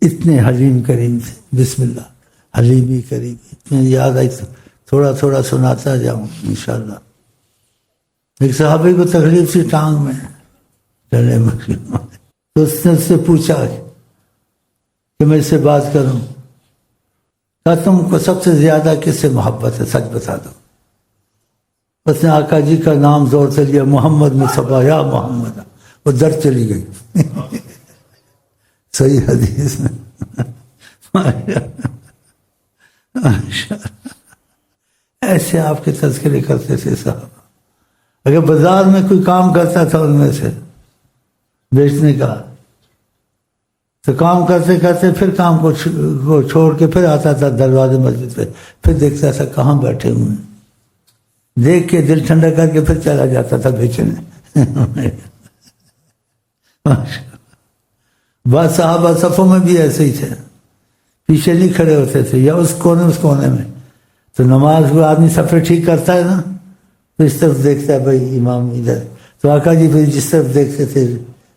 اتنے حلیم کریم تھے۔ بسم اللہ، حلیمی کریمی، اتنے یاد آئی تو تھوڑا تھوڑا سناتا جاؤں انشاءاللہ۔ ایک صحابی کو تکلیف سی ٹانگ میں، چلے مسلم، تو اس نے اس سے پوچھا کہ میں اس سے بات کروں، کہا تم کو سب سے زیادہ کس سے محبت ہے، سچ بتا دو۔ اس نے آقا جی کا نام زور سے لیا، محمد مصطفیٰ، یا محمد، وہ در چلی گئی۔ صحیح حدیث میں ایسے آپ کے تذکرے کرتے تھے صاحب۔ اگر بازار میں کوئی کام کرتا تھا ان میں سے بیچنے کا، تو کام کرتے کرتے پھر کام کو چھوڑ کے پھر آتا تھا دروازے مسجد پہ، پھر دیکھتا تھا کہاں بیٹھے ہوئے ہیں، دیکھ کے دل ٹھنڈا کر کے پھر چلا جاتا تھا بیچنے۔ بعض صحابہ صفوں میں بھی ایسے ہی تھے، پیچھے نہیں کھڑے ہوتے تھے، یا اس کونے میں، تو نماز کو آدمی صفے ٹھیک کرتا ہے نا، تو اس طرف دیکھتا ہے بھائی امام ادھر، تو آقا جی پھر جس طرف دیکھتے تھے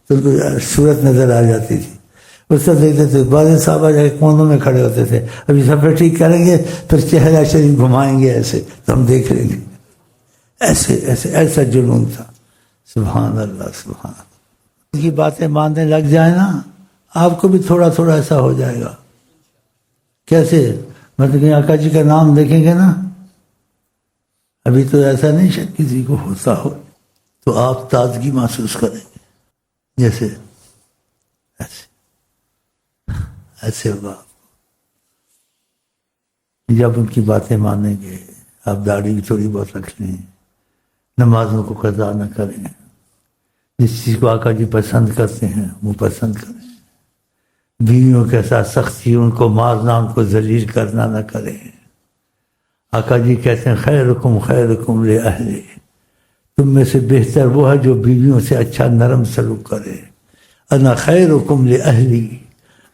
تو ان کو صورت نظر آ جاتی تھی، اس طرف دیکھتے تھے۔ بعض صحابہ جا کے کونوں میں کھڑے ہوتے تھے، ابھی صفے ٹھیک کریں گے پھر چہرہ شریف گھمائیں گے ایسے، تو ہم دیکھ لیں گے۔ ایسا جنون تھا۔ سبحان اللہ سبحان اللہ۔ ان کی باتیں ماننے لگ جائیں نا، آپ کو بھی تھوڑا تھوڑا ایسا ہو جائے گا۔ کیسے؟ مطلب کہ آقا جی کا نام دیکھیں گے نا، ابھی تو ایسا نہیں شاید کسی کو ہوتا ہو، تو آپ تازگی محسوس کریں گے، جیسے ایسے ہوگا۔ جب ان کی باتیں مانیں گے، آپ داڑھی بھی تھوڑی بہت رکھ لیں، نمازوں کو قضا نہ کریں، جس چیز کو آقا جی پسند کرتے ہیں وہ پسند کریں، بیویوں کے ساتھ سختی، ان کو مارنا، ان کو ذلیل کرنا نہ کریں، آقا جی کہتے ہیں خیرکم خیرکم لأہلی، تم میں سے بہتر وہ ہے جو بیویوں سے اچھا نرم سلوک کرے. انا خیرکم لأہلی،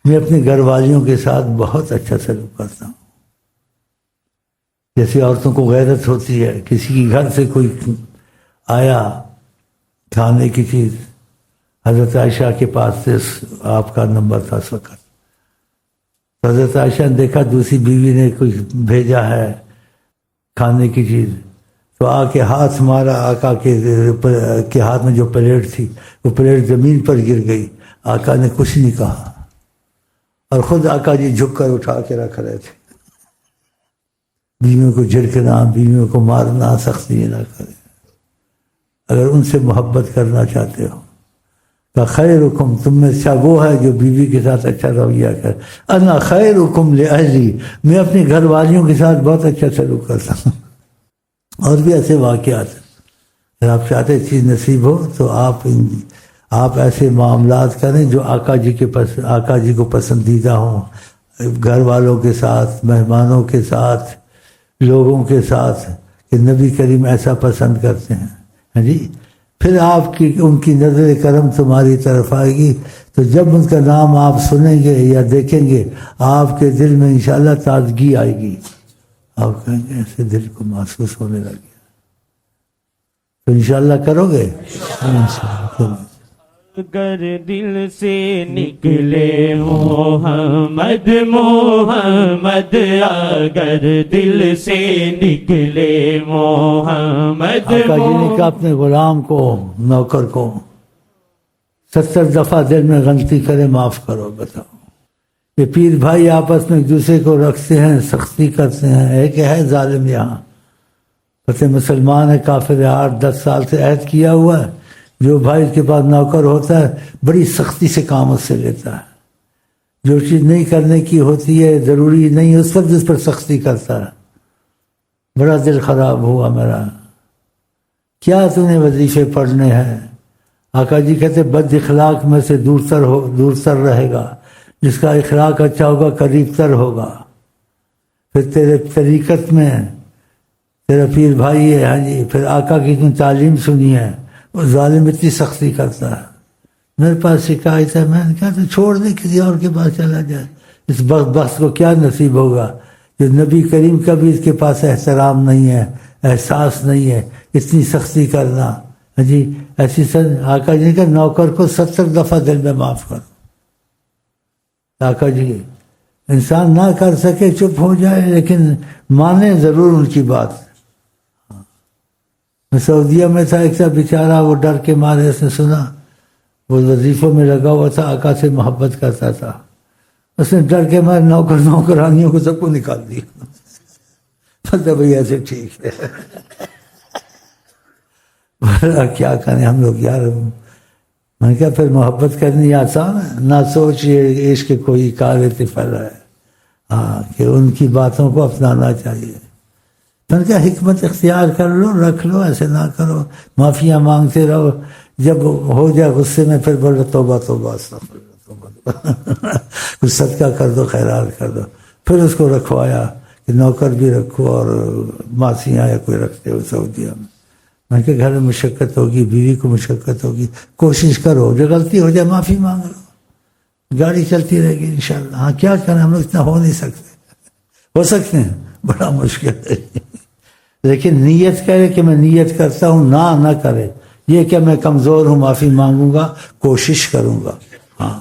میں اپنے گھر والیوں کے ساتھ بہت اچھا سلوک کرتا ہوں. جیسے عورتوں کو غیرت ہوتی ہے، کسی کے گھر سے کوئی آیا کھانے کی چیز، حضرت عائشہ کے پاس سے آپ کا نمبر تھا اس وقت، حضرت عائشہ نے دیکھا دوسری بیوی نے کچھ بھیجا ہے کھانے کی چیز، تو آ کے ہاتھ مارا، آقا کے ہاتھ میں جو پلیٹ تھی وہ پلیٹ زمین پر گر گئی. آقا نے کچھ نہیں کہا، اور خود آقا جی جھک کر اٹھا کے رکھ رہے تھے. بیویوں کو جھڑکنا، بیویوں کو مارنا سختی نہ کرے. اگر ان سے محبت کرنا چاہتے ہو تو خیرکم، تم میں اچھا وہ ہے جو بیوی کے ساتھ اچھا رویہ کر. انا خیرکم لأہلی، میں اپنے گھر والیوں کے ساتھ بہت اچھا سلوک کرتا ہوں. اور بھی ایسے واقعات ہیں. اگر آپ چاہتے چیز نصیب ہو تو آپ ایسے معاملات کریں جو آقا جی کو پسندیدہ ہوں، گھر والوں کے ساتھ، مہمانوں کے ساتھ، لوگوں کے ساتھ، کہ نبی کریم ایسا پسند کرتے ہیں. ہاں جی، پھر ان کی نظر کرم تمہاری طرف آئے گی، تو جب ان کا نام آپ سنیں گے یا دیکھیں گے آپ کے دل میں انشاءاللہ تازگی آئے گی. آپ کہیں گے ایسے دل کو محسوس ہونے لگے. تو انشاءاللہ کرو گے؟ اگر دل سے نکلے محمد محمد، اگر دل سے نکلے محمد. آقا جی نے کہا اپنے غلام کو، نوکر کو 70 دفعہ دل میں غلطی کرے معاف کرو. بتاؤ، یہ پیر بھائی آپس میں ایک دوسرے کو رکھتے ہیں، سختی کرتے ہیں. ایک ہے ظالم یہاں، پتہ مسلمان ہے، کافر ہے، 8-10 سال سے عہد کیا ہوا ہے، جو بھائی کے پاس نوکر ہوتا ہے بڑی سختی سے کام اس سے لیتا ہے. جو چیز نہیں کرنے کی ہوتی ہے، ضروری نہیں، اس وقت اس پر سختی کرتا ہے. بڑا دل خراب ہوا میرا، کیا تم نے وظیفے پڑھنے ہیں؟ آقا جی کہتے بد اخلاق میں سے دور تر رہے گا، جس کا اخلاق اچھا ہوگا قریب تر ہوگا. پھر تیرے طریقت میں تیرا پیر بھائی ہے. ہاں جی، پھر آقا کی تم تعلیم سنی ہے، وہ ظالم اتنی سختی کرتا ہے. میرے پاس شکایت ہے، میں نے کہا تو چھوڑ دے، کسی اور کے پاس چلا جائے. اس بخت کو کیا نصیب ہوگا جو نبی کریم کا بھی اس کے پاس احترام نہیں ہے، احساس نہیں ہے، اتنی سختی کرنا. ہاں جی، ایسی آقا جی کا نوکر کو 70 دفعہ دل میں معاف کرو. آقا جی انسان نہ کر سکے چپ ہو جائے، لیکن مانے ضرور ان کی بات. میں سعودیہ میں تھا، ایک تھا بیچارہ، وہ ڈر کے مارے، اس نے سنا وہ وظیفوں میں لگا ہوا تھا، آقا سے محبت کرتا تھا، اس نے ڈر کے مارے نوکرانیوں کو سب کو نکال دیا. پتہ بھائی ایسے ٹھیک ہے. کیا کریں ہم لوگ یار. میں نے کہا پھر محبت کرنی آسان ہے، نہ سوچئے عشق کوئی کار طفل ہے. ہاں، کہ ان کی باتوں کو اپنانا چاہیے. میں نے کہا حکمت اختیار کر لو، رکھ لو، ایسے نہ کرو، معافیاں مانگتے رہو. جب ہو جائے غصے میں پھر بولو توبہ توبہ استغفر اللہ، کچھ صدقہ کر دو، خیرات کر دو. پھر اس کو رکھوایا کہ نوکر بھی رکھو اور ماسیاں یا کوئی رکھتے ہو سعودیہ میں. میں نے کہا گھر میں مشقت ہوگی، بیوی کو مشقت ہوگی، کوشش کرو، جو غلطی ہو جائے معافی مانگ لو، گاڑی چلتی رہے گی انشاءاللہ. ہاں کیا کریں، ہم لوگ اتنا ہو نہیں سکتے. ہو سکتے ہیں، بڑا مشکل ہے. لیکن نیت کرے کہ میں نیت کرتا ہوں، نہ کرے یہ کہ میں کمزور ہوں، معافی مانگوں گا، کوشش کروں گا. ہاں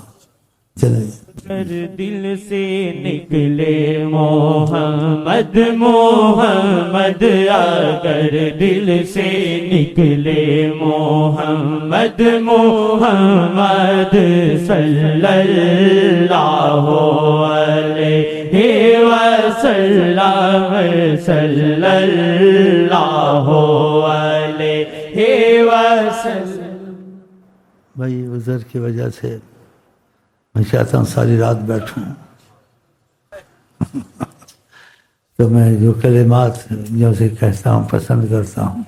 چلیں. اگر دل سے نکلے محمد محمد، اگر دل سے نکلے محمد محمد، صلی اللہ علیہ وسلم، صلی اللہ علیہ وسلم. بھائی عذر کی وجہ سے میں چاہتا ہوں ساری رات بیٹھوں. تو میں جو کلمات جو سے کہتا ہوں پسند کرتا ہوں،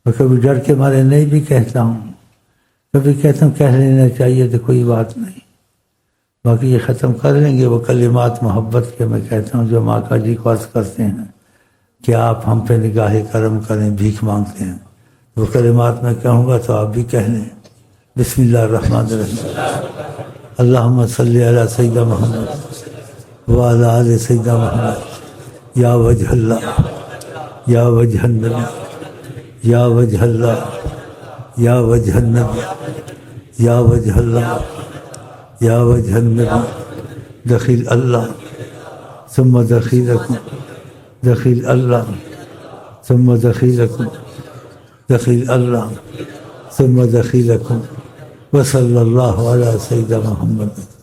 اور کبھی ڈر کے مارے نہیں بھی کہتا ہوں، کبھی کہتا ہوں کہہ لینا چاہیے تو کوئی بات نہیں. باقی یہ ختم کر لیں گے وہ کلمات محبت کے میں کہتا ہوں جو آقا جی کو عرض کرتے ہیں. کہ آپ ہم پہ نگاہ کرم کریں، بھیک مانگتے ہیں۔ وہ کلمات میں کہوں گا تو آپ بھی کہہ لیں۔ بسم اللہ الرحمن الرحیم، اللہم صلی علی سیدنا محمد وعلی آل سیدنا محمد، یا وجہ اللہ، یا وجہ النبی، یا وجہ اللہ، یا وجہ النبی، یا وجہ اللہ، یا وجہ النبی، دخیل اللہ ثم دخیلکم، دخیل اللہ ثم دخیلکم، دخیل اللہ ثم دخیلکم، وصلی اللہ علی سیدنا محمد۔